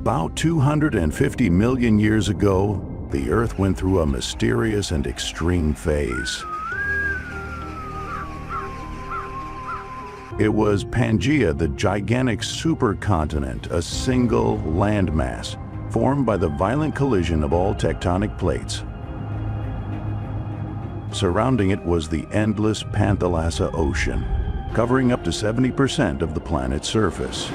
About 250 million years ago, the Earth went through a mysterious and extreme phase. It was Pangaea, the gigantic supercontinent, a single landmass formed by the violent collision of all tectonic plates. Surrounding it was the endless Panthalassa Ocean, covering up to 70% of the planet's surface.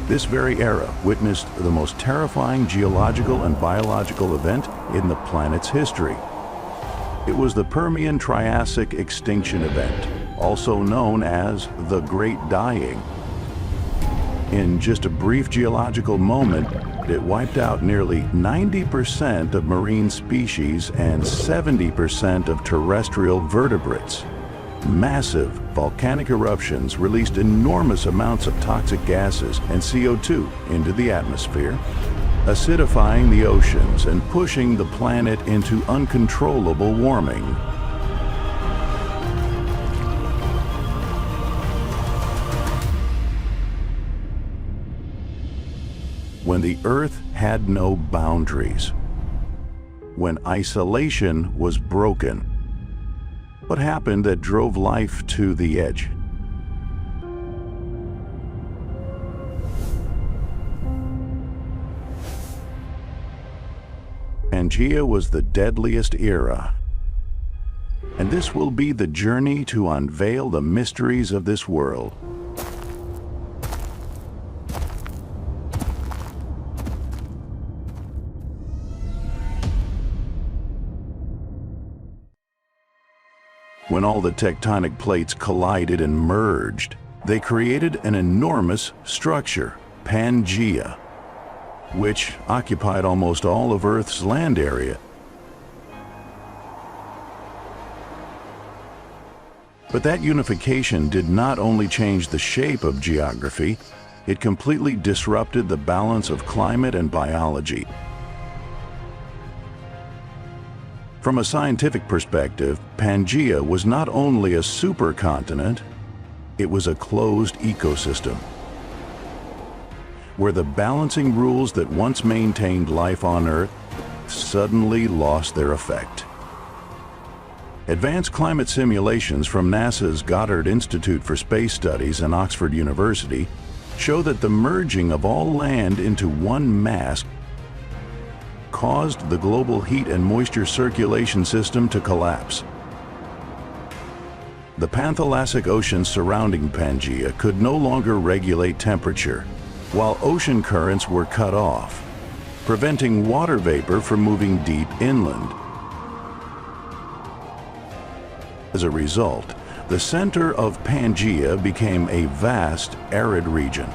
This very era witnessed the most terrifying geological and biological event in the planet's history. It was the Permian-Triassic Extinction event, also known as the Great Dying. In just a brief geological moment, it wiped out nearly 90% of marine species and 70% of terrestrial vertebrates. Massive volcanic eruptions released enormous amounts of toxic gases and CO2 into the atmosphere, acidifying the oceans and pushing the planet into uncontrollable warming. When the Earth had no boundaries, when isolation was broken, what happened that drove life to the edge? Pangea was the deadliest era, and this will be the journey to unveil the mysteries of this world. When all the tectonic plates collided and merged, they created an enormous structure, Pangaea, which occupied almost all of Earth's land area. But that unification did not only change the shape of geography, it completely disrupted the balance of climate and biology. From a scientific perspective, Pangaea was not only a supercontinent, it was a closed ecosystem, where the balancing rules that once maintained life on Earth suddenly lost their effect. Advanced climate simulations from NASA's Goddard Institute for Space Studies and Oxford University show that the merging of all land into one mass caused the global heat and moisture circulation system to collapse. The Panthalassa Ocean surrounding Pangaea could no longer regulate temperature, while ocean currents were cut off, preventing water vapor from moving deep inland. As a result, the center of Pangaea became a vast, arid region,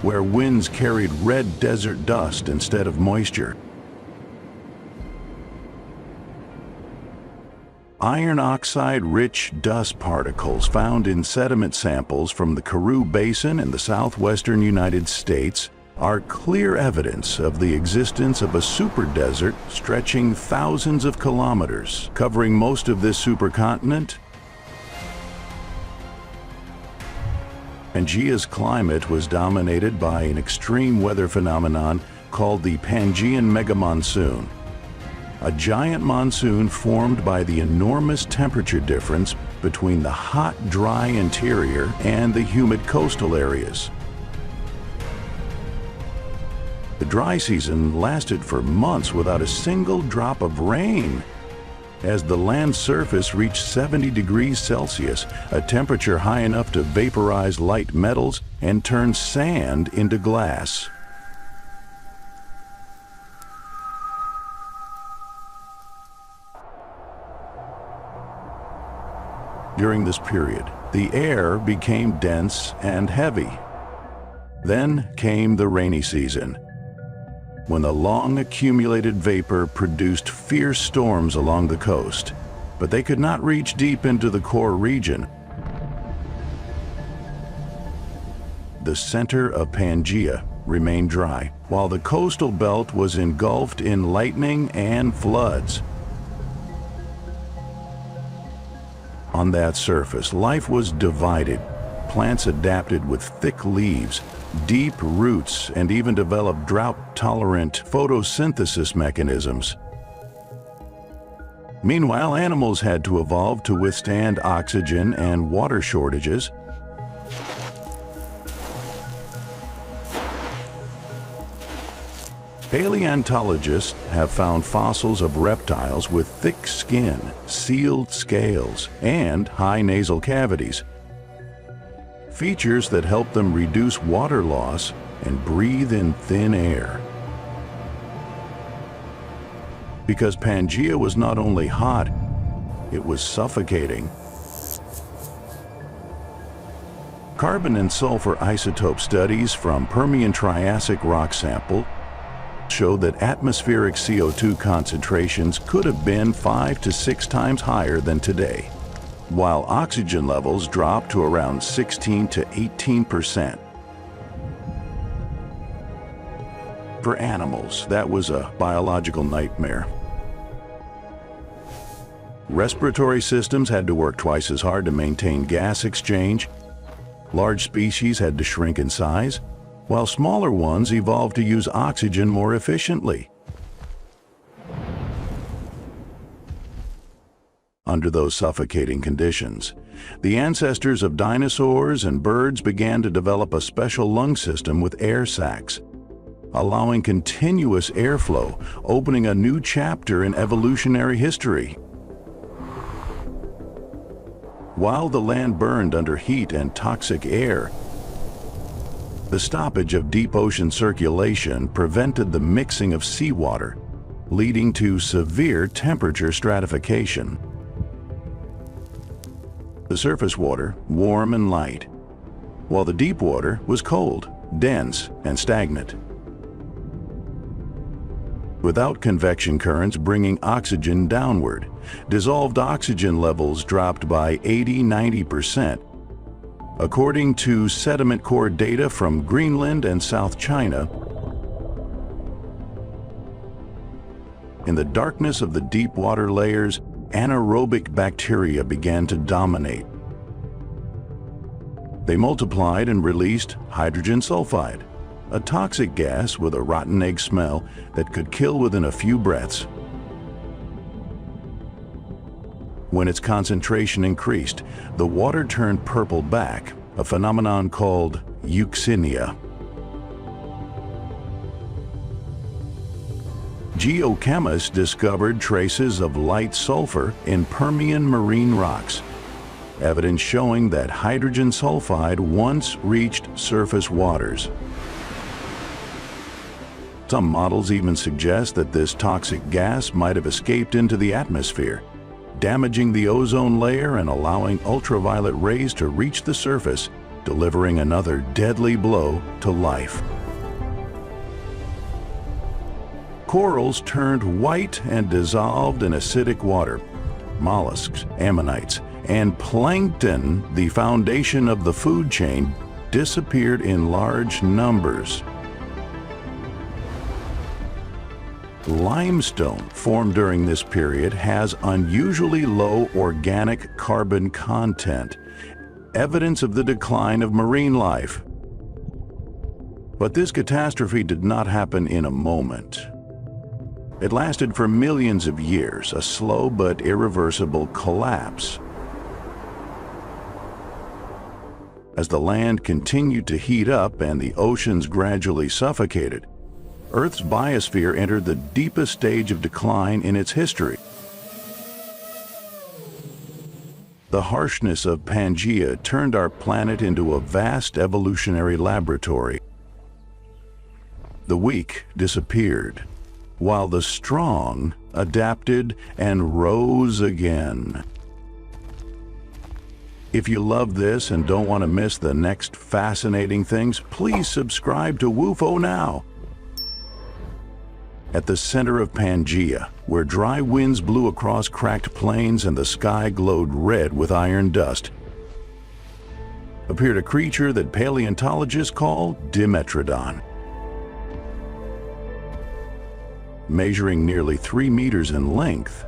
where winds carried red desert dust instead of moisture. Iron oxide-rich dust particles found in sediment samples from the Karoo Basin in the southwestern United States are clear evidence of the existence of a superdesert stretching thousands of kilometers, covering most of this supercontinent. Pangaea's climate was dominated by an extreme weather phenomenon called the Pangean megamonsoon, a giant monsoon formed by the enormous temperature difference between the hot, dry interior and the humid coastal areas. The dry season lasted for months without a single drop of rain, as the land surface reached 70 degrees Celsius, a temperature high enough to vaporize light metals and turn sand into glass. During this period, the air became dense and heavy. Then came the rainy season, when the long accumulated vapor produced fierce storms along the coast, but they could not reach deep into the core region. The center of Pangaea remained dry, while the coastal belt was engulfed in lightning and floods. On that surface, life was divided, plants adapted with thick leaves, deep roots, and even developed drought-tolerant photosynthesis mechanisms. Meanwhile, animals had to evolve to withstand oxygen and water shortages. Paleontologists have found fossils of reptiles with thick skin, sealed scales, and high nasal cavities, features that help them reduce water loss and breathe in thin air. Because Pangaea was not only hot, it was suffocating. Carbon and sulfur isotope studies from Permian-Triassic rock sample showed that atmospheric CO2 concentrations could have been 5 to 6 times higher than today, while oxygen levels dropped to around 16 to 18%. For animals, that was a biological nightmare. Respiratory systems had to work twice as hard to maintain gas exchange. Large species had to shrink in size, while smaller ones evolved to use oxygen more efficiently. Under those suffocating conditions, the ancestors of dinosaurs and birds began to develop a special lung system with air sacs, allowing continuous airflow, opening a new chapter in evolutionary history. While the land burned under heat and toxic air, the stoppage of deep ocean circulation prevented the mixing of seawater, leading to severe temperature stratification. The surface water, warm and light, while the deep water was cold, dense, and stagnant. Without convection currents bringing oxygen downward, dissolved oxygen levels dropped by 80–90%. According to sediment core data from Greenland and South China, in the darkness of the deep water layers, anaerobic bacteria began to dominate. They multiplied and released hydrogen sulfide, a toxic gas with a rotten egg smell that could kill within a few breaths. When its concentration increased, the water turned purple back, a phenomenon called euxinia. Geochemists discovered traces of light sulfur in Permian marine rocks, evidence showing that hydrogen sulfide once reached surface waters. Some models even suggest that this toxic gas might have escaped into the atmosphere, damaging the ozone layer and allowing ultraviolet rays to reach the surface, delivering another deadly blow to life. Corals turned white and dissolved in acidic water. Mollusks, ammonites, and plankton, the foundation of the food chain, disappeared in large numbers. Limestone, formed during this period, has unusually low organic carbon content, evidence of the decline of marine life. But this catastrophe did not happen in a moment. It lasted for millions of years, a slow but irreversible collapse. As the land continued to heat up and the oceans gradually suffocated, Earth's biosphere entered the deepest stage of decline in its history. The harshness of Pangaea turned our planet into a vast evolutionary laboratory. The weak disappeared, while the strong adapted and rose again. If you love this and don't want to miss the next fascinating things, please subscribe to WUFO now. At the center of Pangaea, where dry winds blew across cracked plains and the sky glowed red with iron dust, appeared a creature that paleontologists call Dimetrodon. Measuring nearly 3 meters in length,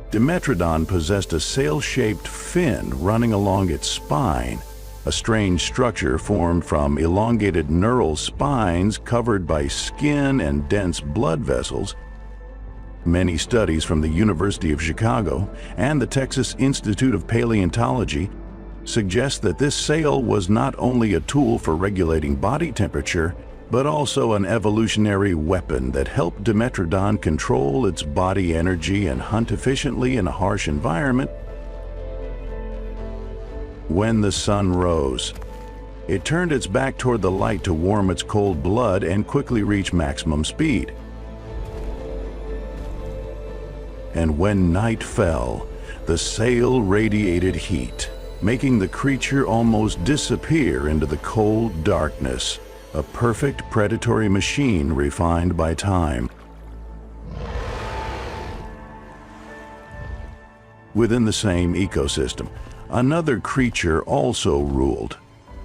Dimetrodon possessed a sail-shaped fin running along its spine, a strange structure formed from elongated neural spines covered by skin and dense blood vessels. Many studies from the University of Chicago and the Texas Institute of Paleontology suggest that this sail was not only a tool for regulating body temperature, but also an evolutionary weapon that helped Dimetrodon control its body energy and hunt efficiently in a harsh environment. When the sun rose, it turned its back toward the light to warm its cold blood and quickly reach maximum speed. And when night fell, the sail radiated heat, making the creature almost disappear into the cold darkness, a perfect predatory machine refined by time. Within the same ecosystem, another creature also ruled,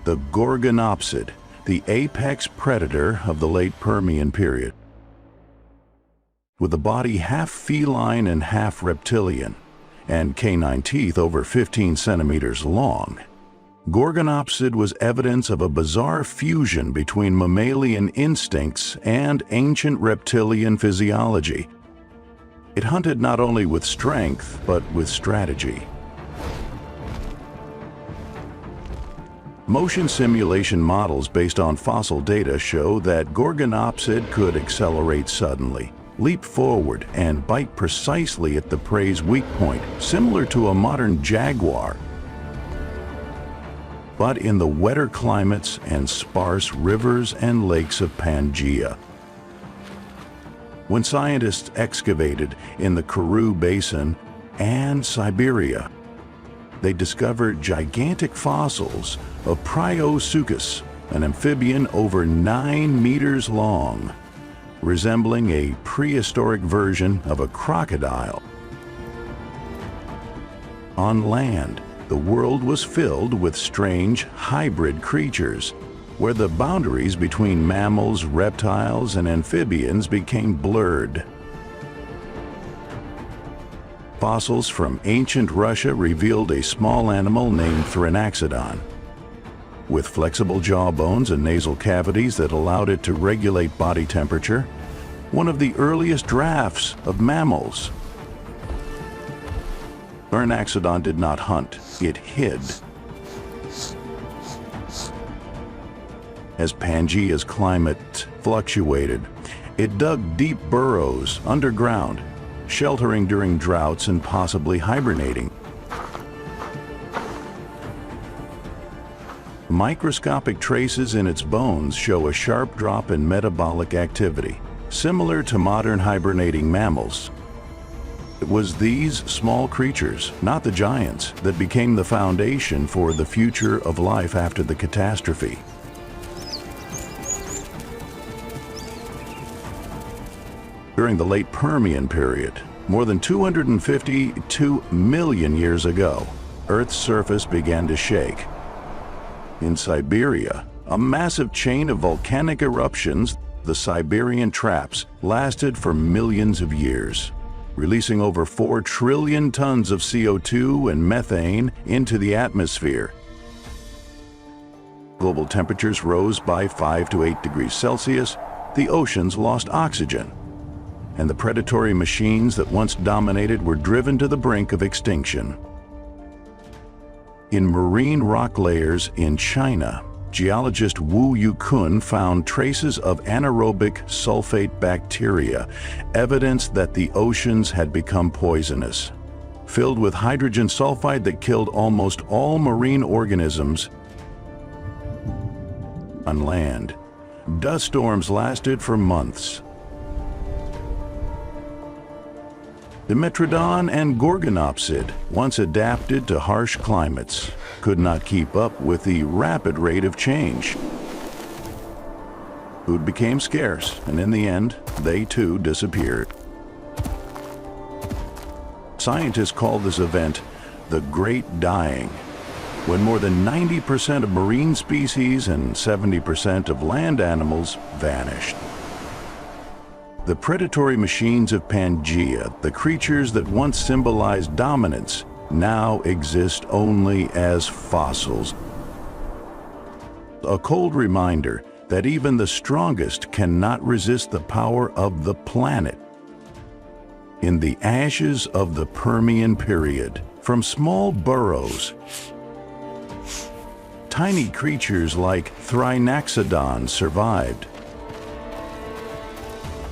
the Gorgonopsid, the apex predator of the late Permian period. With a body half feline and half reptilian, and canine teeth over 15 centimeters long, Gorgonopsid was evidence of a bizarre fusion between mammalian instincts and ancient reptilian physiology. It hunted not only with strength, but with strategy. Motion simulation models based on fossil data show that Gorgonopsid could accelerate suddenly, leap forward, and bite precisely at the prey's weak point, similar to a modern jaguar. But in the wetter climates and sparse rivers and lakes of Pangea. When scientists excavated in the Karoo Basin and Siberia, they discovered gigantic fossils of Priosuchus, an amphibian over 9 meters long, resembling a prehistoric version of a crocodile. On land, the world was filled with strange hybrid creatures, where the boundaries between mammals, reptiles, and amphibians became blurred. Fossils from ancient Russia revealed a small animal named Thrinaxodon, with flexible jawbones and nasal cavities that allowed it to regulate body temperature, one of the earliest drafts of mammals. Thrinaxodon did not hunt, it hid. As Pangea's climate fluctuated, it dug deep burrows underground, sheltering during droughts and possibly hibernating. Microscopic traces in its bones show a sharp drop in metabolic activity, similar to modern hibernating mammals. It was these small creatures, not the giants, that became the foundation for the future of life after the catastrophe. During the late Permian period, more than 252 million years ago, Earth's surface began to shake. In Siberia, a massive chain of volcanic eruptions, the Siberian Traps, lasted for millions of years, releasing over 4 trillion tons of CO2 and methane into the atmosphere. Global temperatures rose by 5 to 8 degrees Celsius, the oceans lost oxygen, and the predatory machines that once dominated were driven to the brink of extinction. In marine rock layers in China, geologist Wu Yukun found traces of anaerobic sulfate bacteria, evidence that the oceans had become poisonous. Filled with hydrogen sulfide that killed almost all marine organisms on land, dust storms lasted for months. Dimetrodon and Gorgonopsid, once adapted to harsh climates, could not keep up with the rapid rate of change. Food became scarce, and in the end, they too disappeared. Scientists call this event the Great Dying, when more than 90% of marine species and 70% of land animals vanished. The predatory machines of Pangea, the creatures that once symbolized dominance, now exist only as fossils. a cold reminder that even the strongest cannot resist the power of the planet. In the ashes of the Permian period, from small burrows, tiny creatures like Thrinaxodons survived.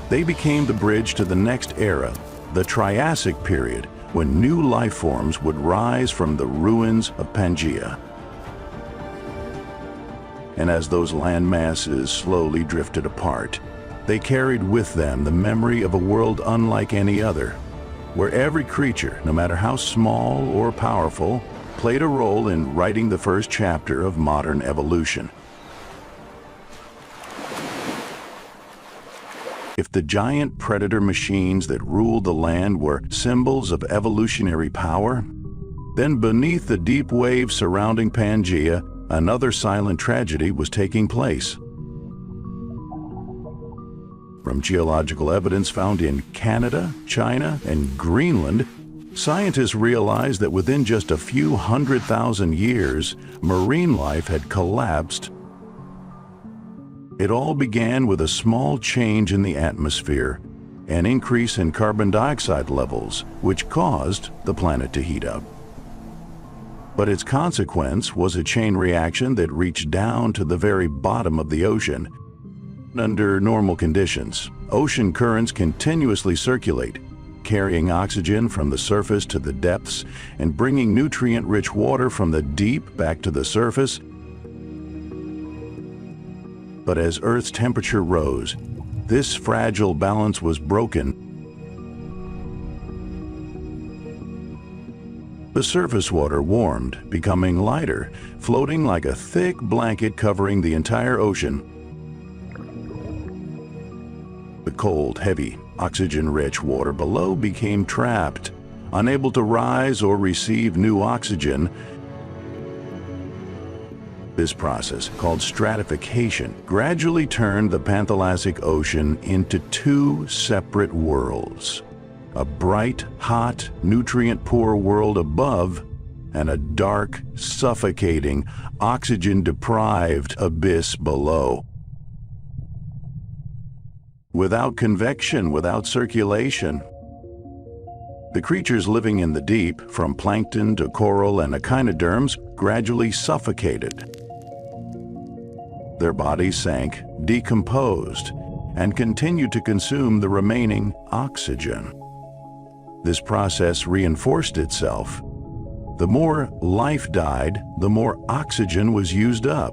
They became the bridge to the next era, the Triassic period, when new life forms would rise from the ruins of Pangea. And as those land masses slowly drifted apart, they carried with them the memory of a world unlike any other, where every creature, no matter how small or powerful, played a role in writing the first chapter of modern evolution. If the giant predator machines that ruled the land were symbols of evolutionary power, then beneath the deep waves surrounding Pangaea, another silent tragedy was taking place. From geological evidence found in Canada, China, and Greenland, scientists realized that within just a few 100,000 years, marine life had collapsed. It all began with a small change in the atmosphere, an increase in carbon dioxide levels, which caused the planet to heat up. But its consequence was a chain reaction that reached down to the very bottom of the ocean. Under normal conditions, ocean currents continuously circulate, carrying oxygen from the surface to the depths and bringing nutrient-rich water from the deep back to the surface. But as Earth's temperature rose, this fragile balance was broken. The surface water warmed, becoming lighter, floating like a thick blanket covering the entire ocean. The cold, heavy, oxygen-rich water below became trapped, unable to rise or receive new oxygen. This process, called stratification, gradually turned the Panthalassa Ocean into two separate worlds. A bright, hot, nutrient-poor world above, and a dark, suffocating, oxygen-deprived abyss below. Without convection, without circulation, the creatures living in the deep, from plankton to coral and echinoderms, gradually suffocated. Their bodies sank, decomposed, and continued to consume the remaining oxygen. This process reinforced itself. The more life died, the more oxygen was used up,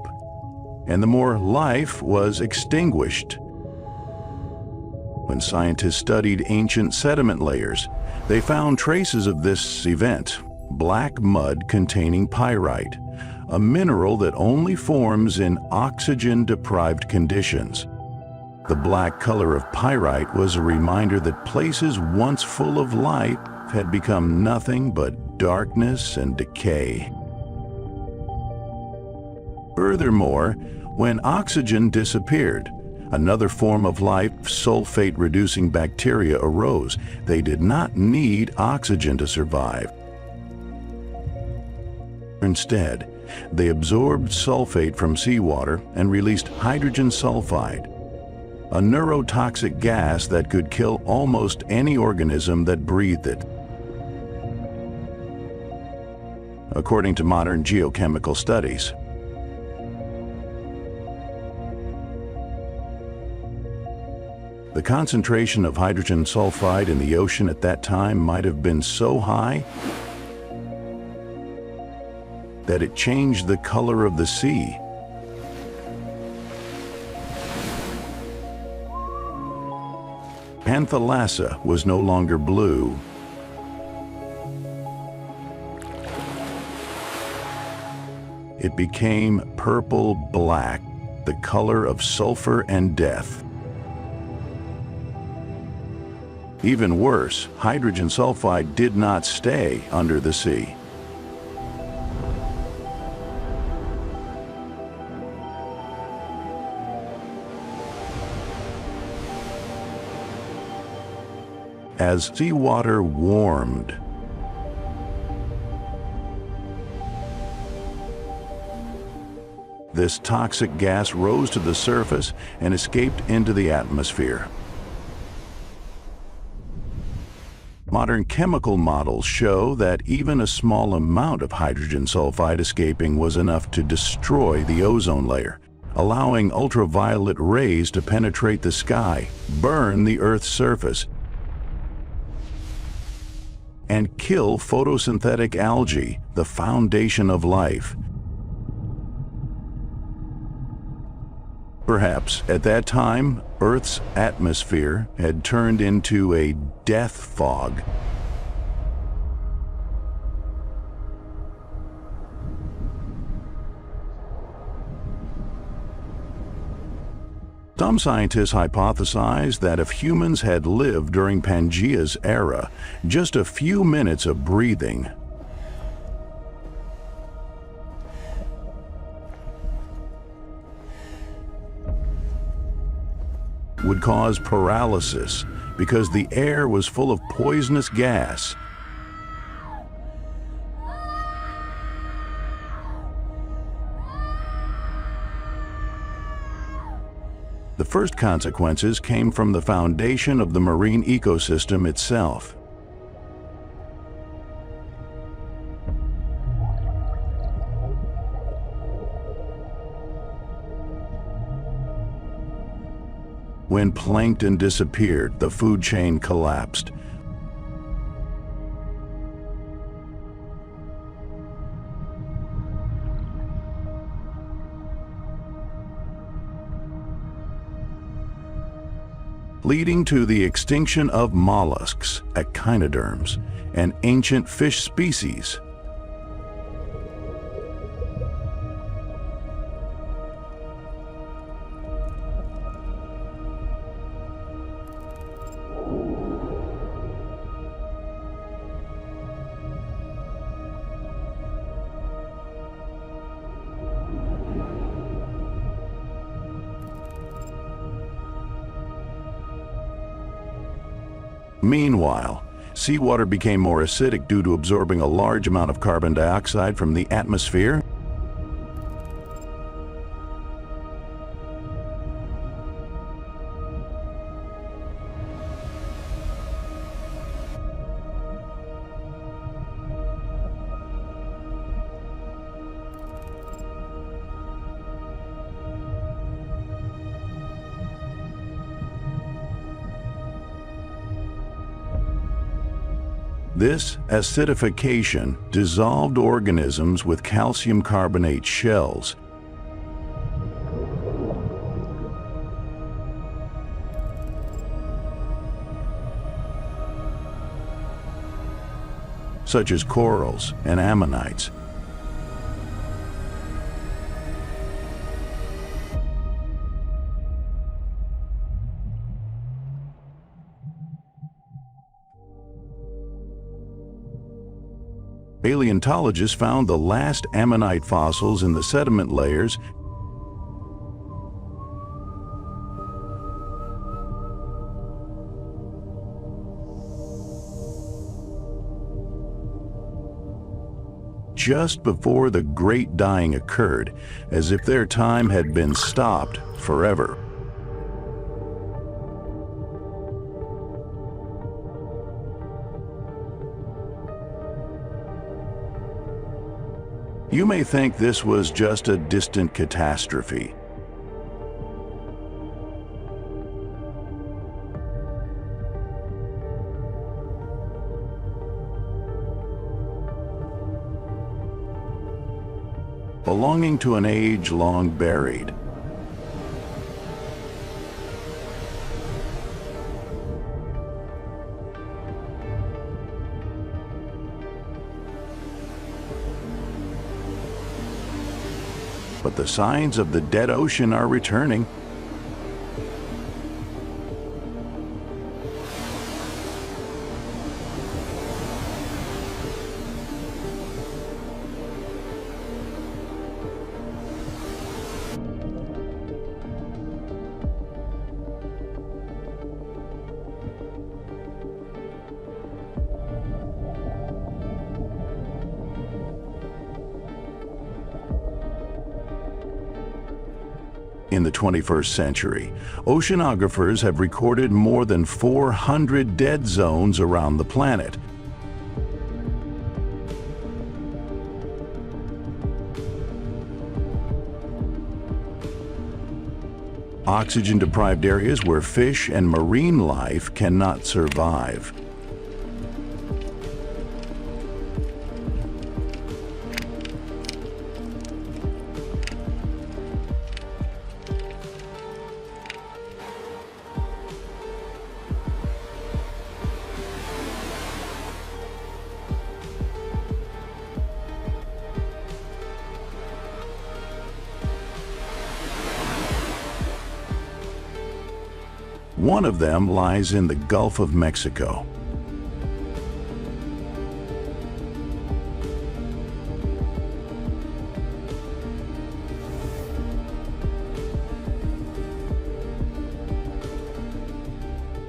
and the more life was extinguished. When scientists studied ancient sediment layers, they found traces of this event: black mud containing pyrite, a mineral that only forms in oxygen-deprived conditions. The black color of pyrite was a reminder that places once full of life had become nothing but darkness and decay. Furthermore, when oxygen disappeared, another form of life, sulfate-reducing bacteria, arose. They did not need oxygen to survive. Instead, they absorbed sulfate from seawater and released hydrogen sulfide, a neurotoxic gas that could kill almost any organism that breathed it. According to modern geochemical studies, the concentration of hydrogen sulfide in the ocean at that time might have been so high that it changed the color of the sea. Panthalassa was no longer blue. It became purple-black, the color of sulfur and death. Even worse, hydrogen sulfide did not stay under the sea. As seawater warmed, This toxic gas rose to the surface and escaped into the atmosphere. Modern chemical models show that even a small amount of hydrogen sulfide escaping was enough to destroy the ozone layer, allowing ultraviolet rays to penetrate the sky, burn the Earth's surface, and kill photosynthetic algae, the foundation of life. Perhaps at that time, Earth's atmosphere had turned into a death fog. Some scientists hypothesize that if humans had lived during Pangea's era, just a few minutes of breathing would cause paralysis because the air was full of poisonous gas. The first consequences came from the foundation of the marine ecosystem itself. When plankton disappeared, the food chain collapsed. Leading to the extinction of mollusks, echinoderms, and ancient fish species. Meanwhile, seawater became more acidic due to absorbing a large amount of carbon dioxide from the atmosphere. This acidification dissolved organisms with calcium carbonate shells. Such as corals and ammonites. Paleontologists found the last ammonite fossils in the sediment layers just before the Great Dying occurred, as if their time had been stopped forever. You may think this was just a distant catastrophe. Belonging to an age long buried. But the signs of the dead ocean are returning. In the 21st century, oceanographers have recorded more than 400 dead zones around the planet. Oxygen-deprived areas where fish and marine life cannot survive. One of them lies in the Gulf of Mexico.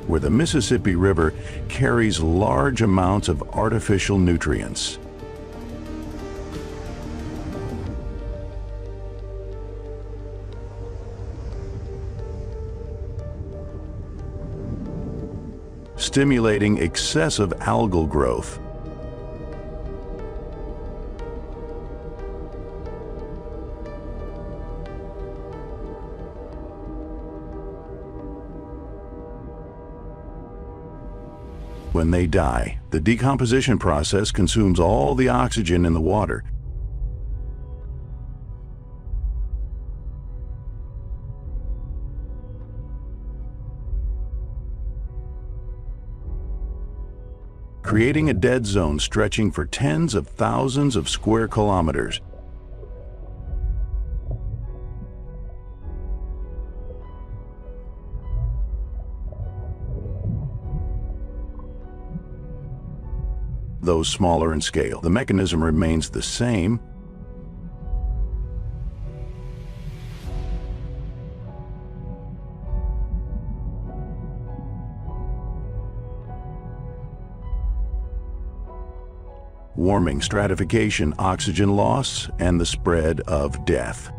Where the Mississippi River carries large amounts of artificial nutrients. Stimulating excessive algal growth. When they die, the decomposition process consumes all the oxygen in the water. Creating a dead zone stretching for tens of thousands of square kilometers. Though smaller in scale, the mechanism remains the same. Warming, stratification, oxygen loss, and the spread of death.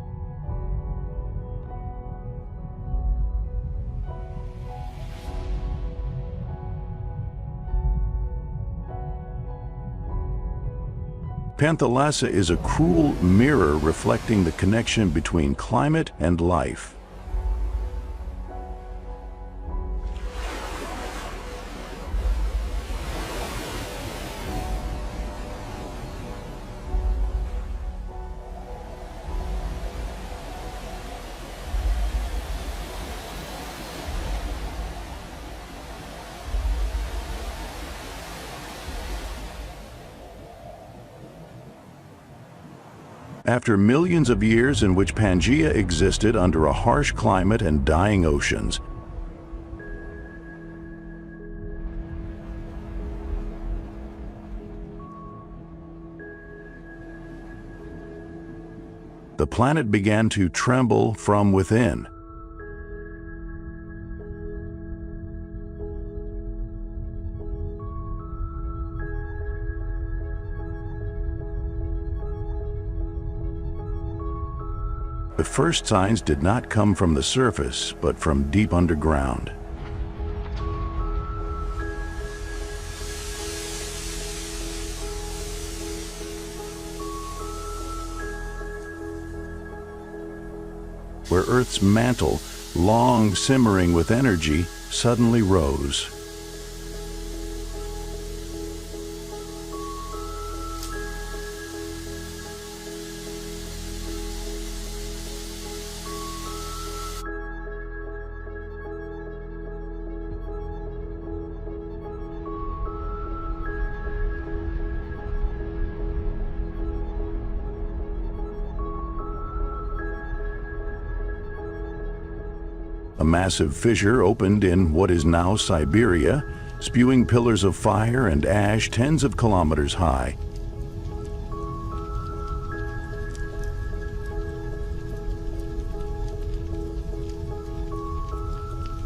Panthalassa is a cruel mirror reflecting the connection between climate and life. After millions of years in which Pangaea existed under a harsh climate and dying oceans, the planet began to tremble from within. The first signs did not come from the surface, but from deep underground. Where Earth's mantle, long simmering with energy, suddenly rose. A massive fissure opened in what is now Siberia, spewing pillars of fire and ash tens of kilometers high.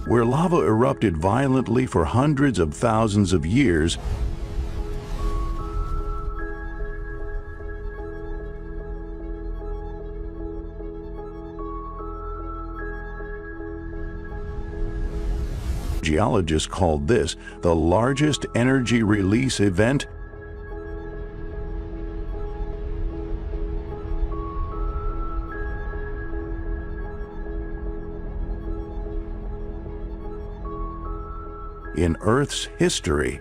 Where lava erupted violently for hundreds of thousands of years, Geologists called this the largest energy release event in Earth's history.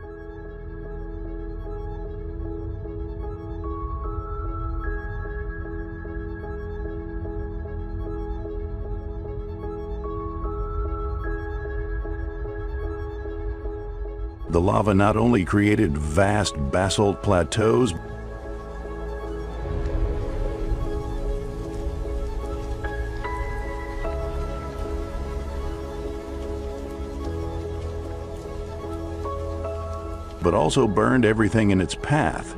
The lava not only created vast basalt plateaus, but also burned everything in its path.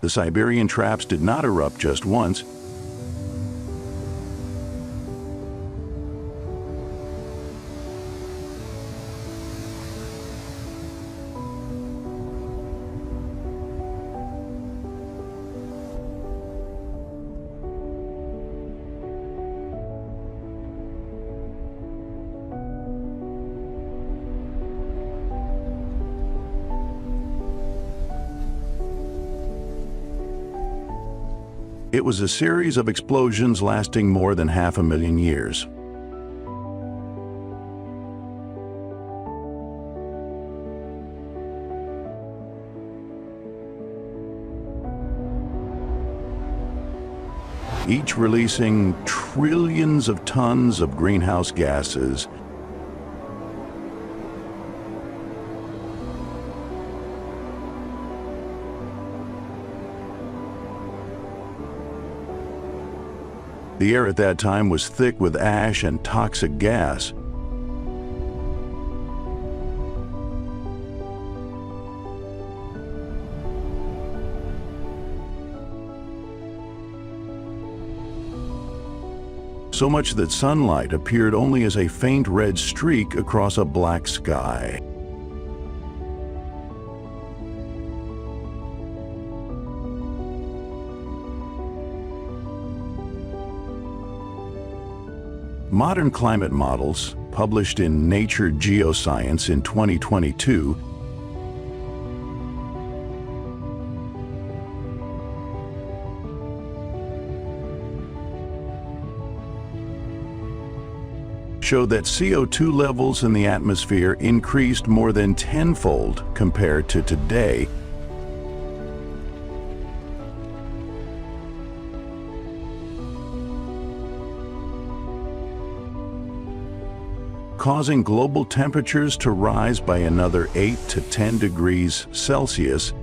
The Siberian traps did not erupt just once. It was a series of explosions lasting more than 500,000 years. Each releasing trillions of tons of greenhouse gases. The air at that time was thick with ash and toxic gas. So much that sunlight appeared only as a faint red streak across a black sky. Modern climate models, published in Nature Geoscience in 2022, showed that CO2 levels in the atmosphere increased more than tenfold compared to today, causing global temperatures to rise by another 8 to 10 degrees Celsius.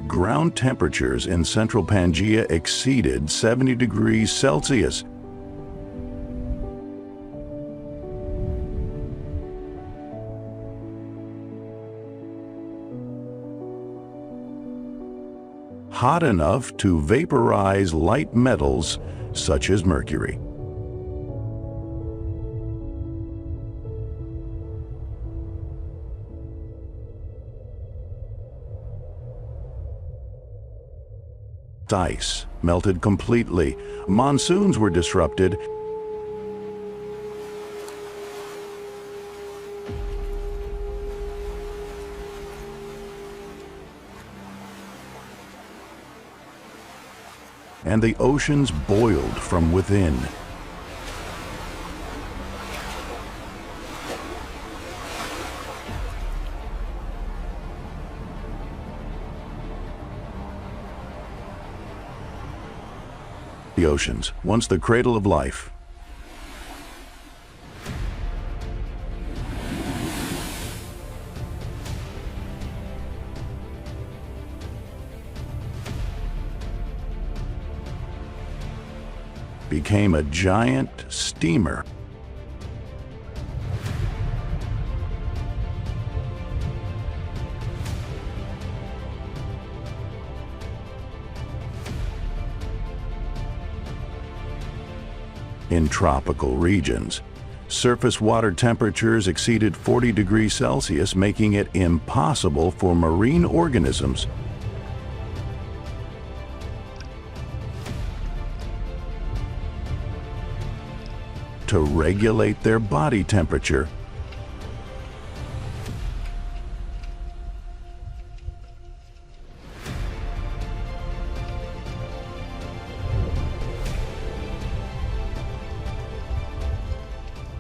Ground temperatures in central Pangaea exceeded 70 degrees Celsius. Hot enough to vaporize light metals such as mercury. Ice melted completely. Monsoons were disrupted. And the oceans boiled from within. The oceans, once the cradle of life, became a giant steamer. in tropical regions. Surface water temperatures exceeded 40 degrees Celsius, making it impossible for marine organisms to regulate their body temperature.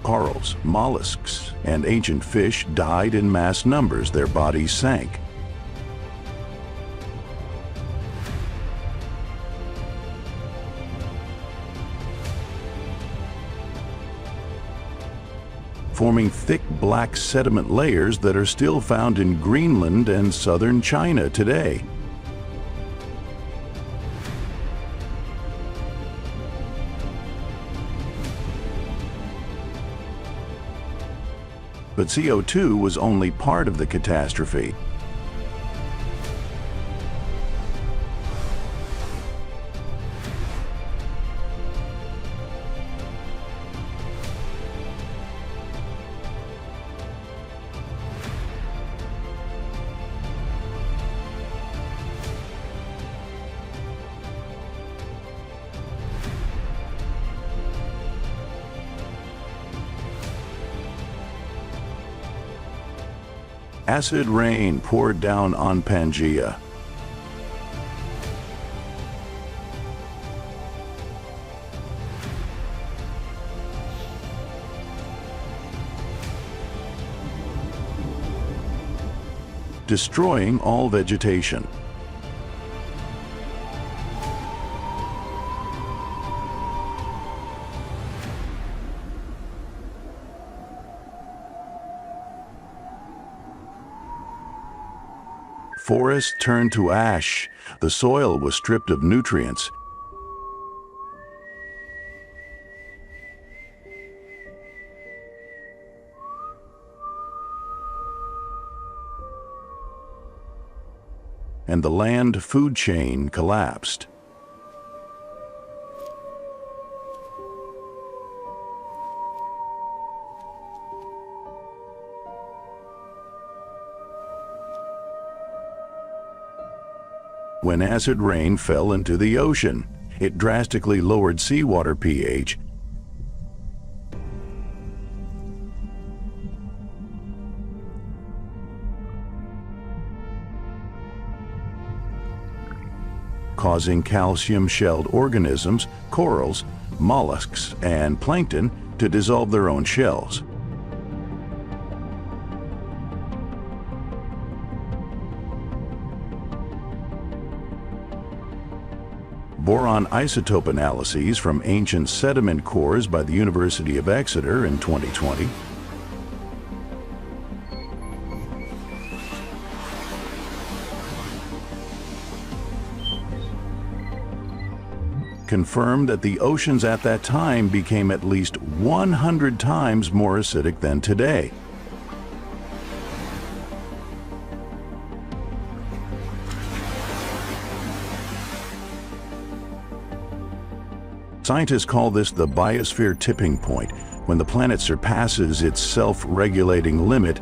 Corals, mollusks, and ancient fish died in mass numbers. Their bodies sank. Forming thick black sediment layers that are still found in Greenland and southern China today. But CO2 was only part of the catastrophe. Acid rain poured down on Pangea. Destroying all vegetation. Forests turned to ash. The soil was stripped of nutrients. And the land food chain collapsed. When acid rain fell into the ocean, it drastically lowered seawater pH, causing calcium-shelled organisms, corals, mollusks, and plankton to dissolve their own shells. Boron isotope analyses from ancient sediment cores by the University of Exeter in 2020 confirmed that the oceans at that time became at least 100 times more acidic than today. Scientists call this the biosphere tipping point, when the planet surpasses its self-regulating limit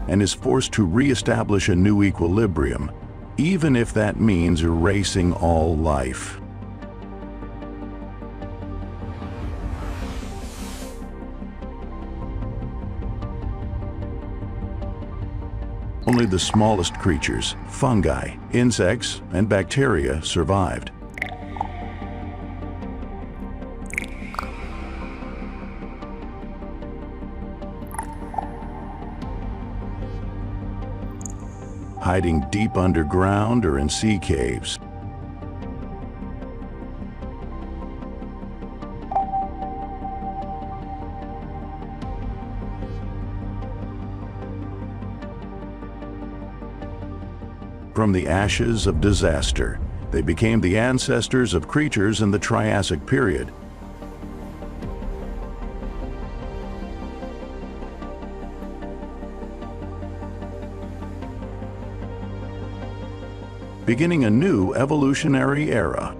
and is forced to re-establish a new equilibrium, even if that means erasing all life. Only the smallest creatures, fungi, insects, and bacteria survived. Hiding deep underground or in sea caves. From the ashes of disaster, they became the ancestors of creatures in the Triassic period. beginning a new evolutionary era.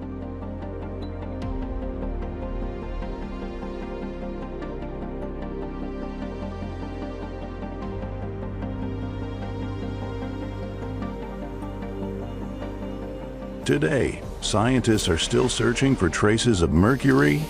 Today, scientists are still searching for traces of mercury,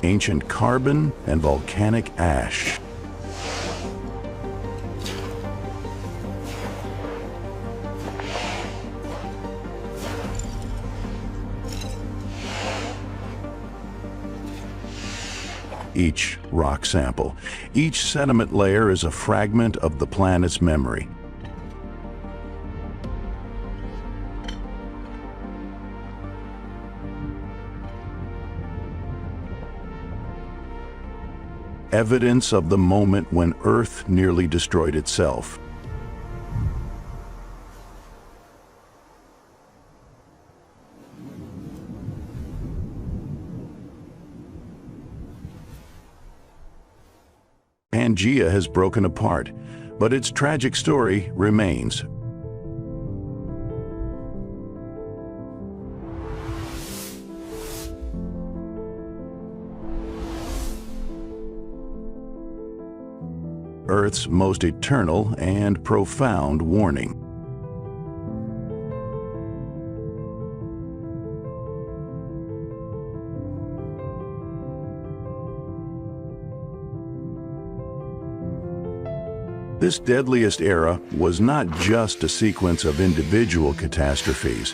ancient carbon, and volcanic ash. Each rock sample, each sediment layer is a fragment of the planet's memory. Evidence of the moment when Earth nearly destroyed itself. Pangea has broken apart, but its tragic story remains. Earth's most eternal and profound warning. This deadliest era was not just a sequence of individual catastrophes.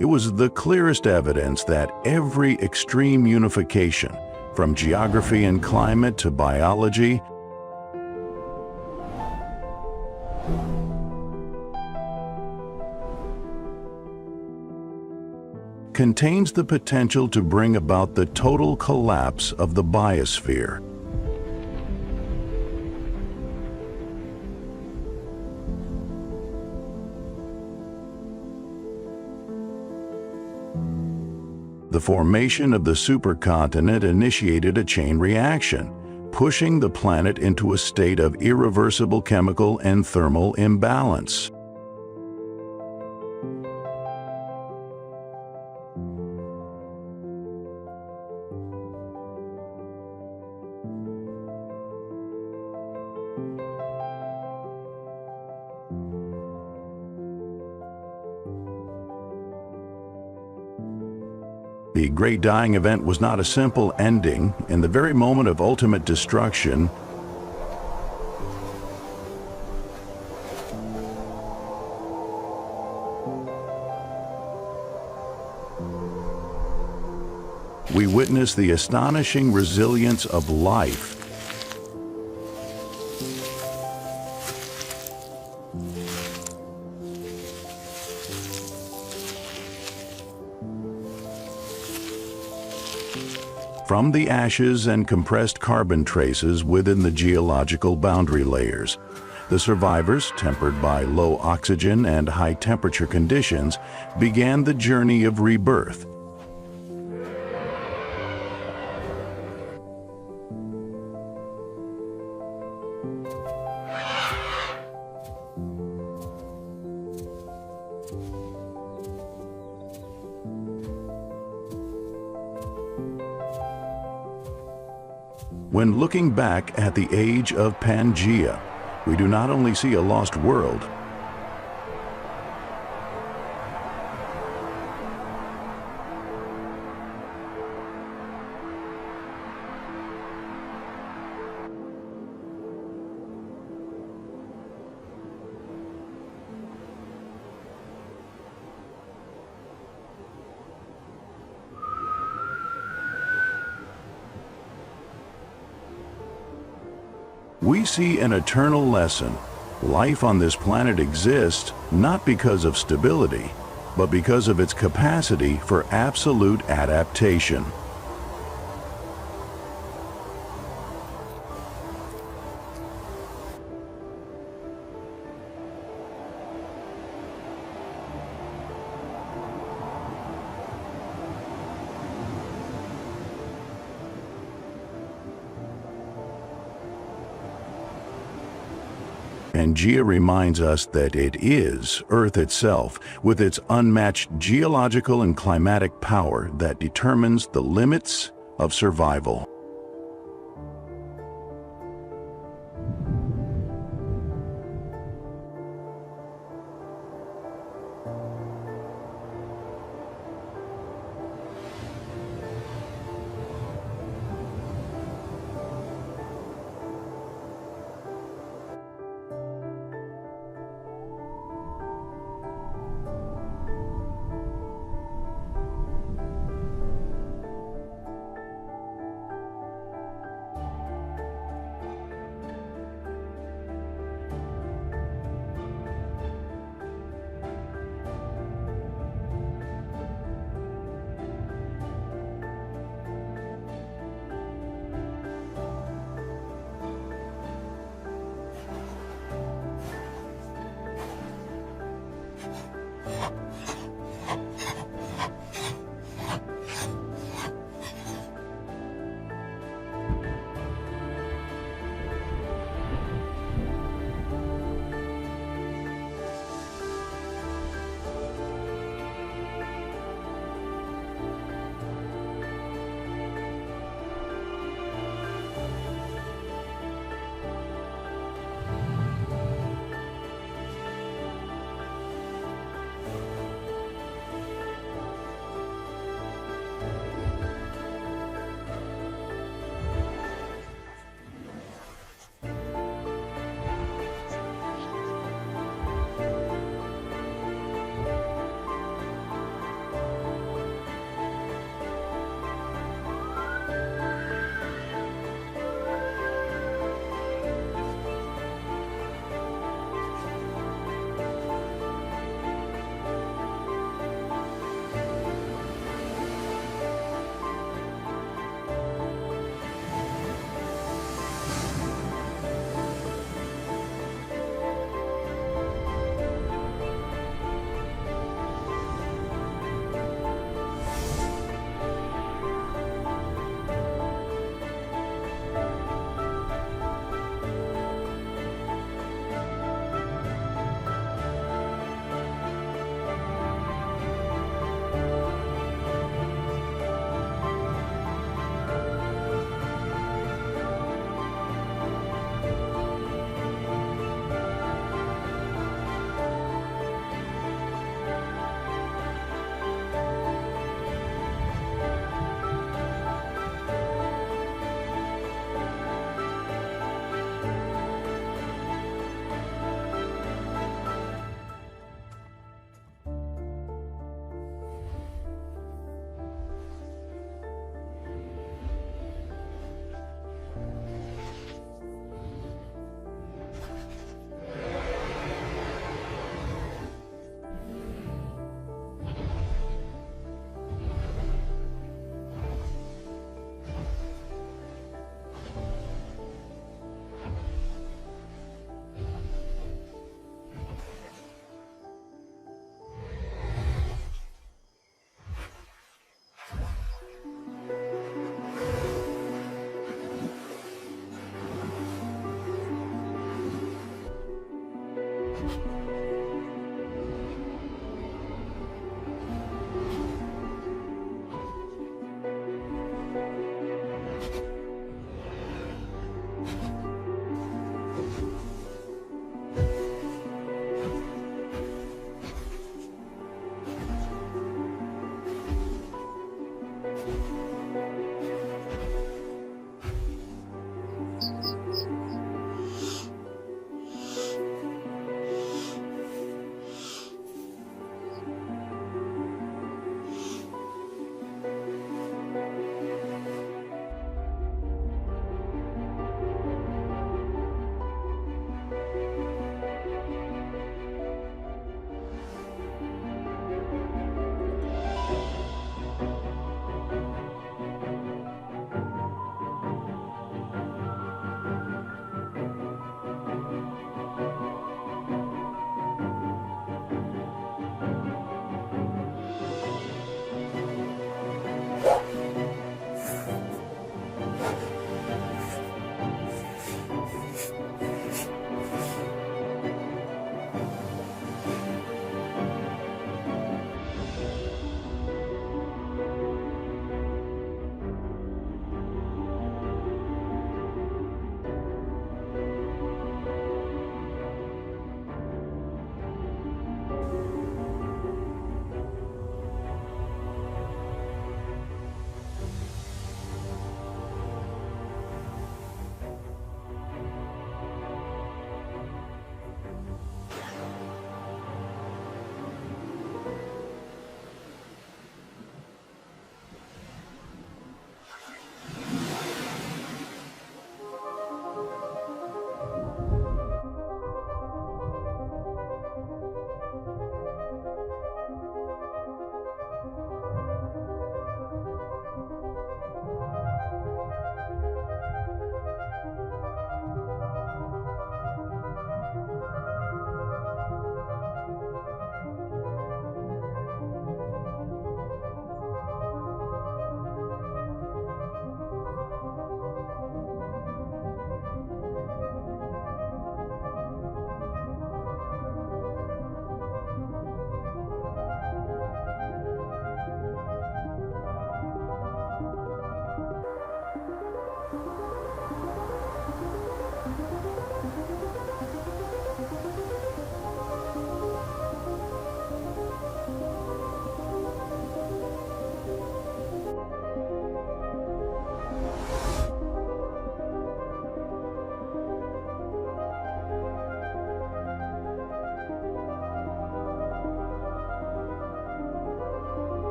It was the clearest evidence that every extreme unification, from geography and climate to biology, contains the potential to bring about the total collapse of the biosphere. The formation of the supercontinent initiated a chain reaction, pushing the planet into a state of irreversible chemical and thermal imbalance. The Great Dying Event was not a simple ending. In the very moment of ultimate destruction, we witness the astonishing resilience of life. From the ashes and compressed carbon traces within the geological boundary layers, the survivors, tempered by low oxygen and high temperature conditions, began the journey of rebirth. When looking back at the age of Pangea, we do not only see a lost world, we see an eternal lesson. Life on this planet exists not because of stability, but because of its capacity for absolute adaptation. Pangea reminds us that it is Earth itself, with its unmatched geological and climatic power that determines the limits of survival.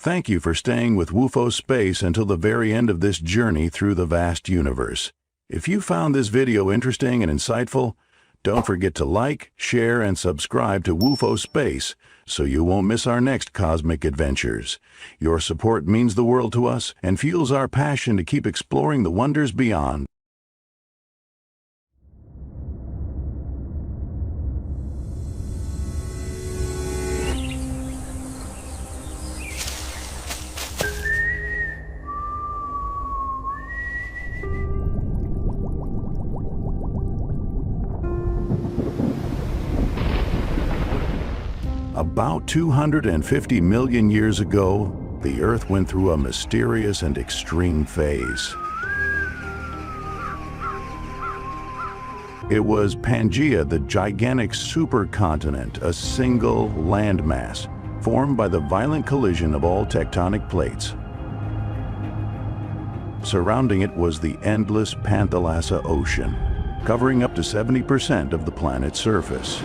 Thank you for staying with WUFO Space until the very end of this journey through the vast universe. If you found this video interesting and insightful, don't forget to like, share, and subscribe to WUFO Space so you won't miss our next cosmic adventures. Your support means the world to us and fuels our passion to keep exploring the wonders beyond. About 250 million years ago, the Earth went through a mysterious and extreme phase. It was Pangaea, the gigantic supercontinent, a single landmass formed by the violent collision of all tectonic plates. Surrounding it was the endless Panthalassa Ocean, covering up to 70% of the planet's surface.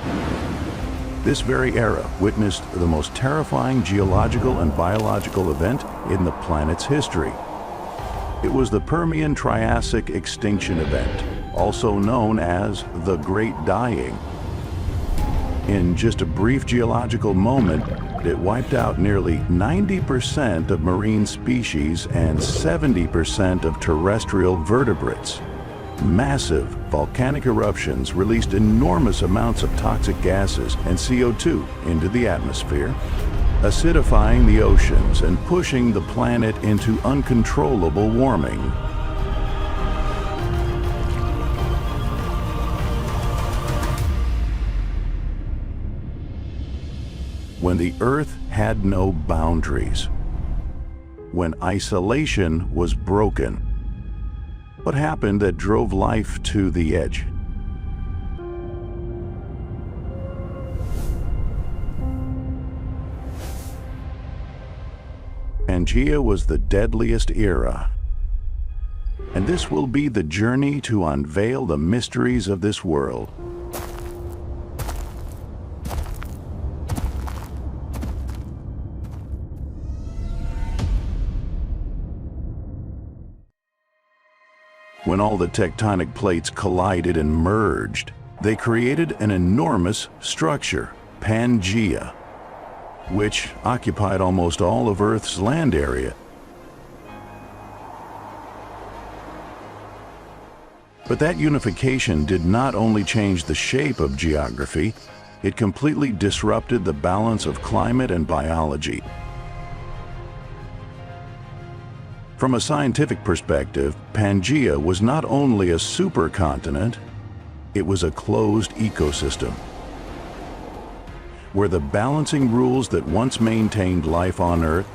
This very era witnessed the most terrifying geological and biological event in the planet's history. It was the Permian-Triassic Extinction event, also known as the Great Dying. In just a brief geological moment, it wiped out nearly 90% of marine species and 70% of terrestrial vertebrates. Massive volcanic eruptions released enormous amounts of toxic gases and CO2 into the atmosphere, acidifying the oceans and pushing the planet into uncontrollable warming. When the Earth had no boundaries, when isolation was broken, What happened that drove life to the edge? Pangea was the deadliest era, and this will be the journey to unveil the mysteries of this world. When all the tectonic plates collided and merged, they created an enormous structure, Pangea, which occupied almost all of Earth's land area. But that unification did not only change the shape of geography, it completely disrupted the balance of climate and biology. From a scientific perspective, Pangea was not only a supercontinent, it was a closed ecosystem, where the balancing rules that once maintained life on Earth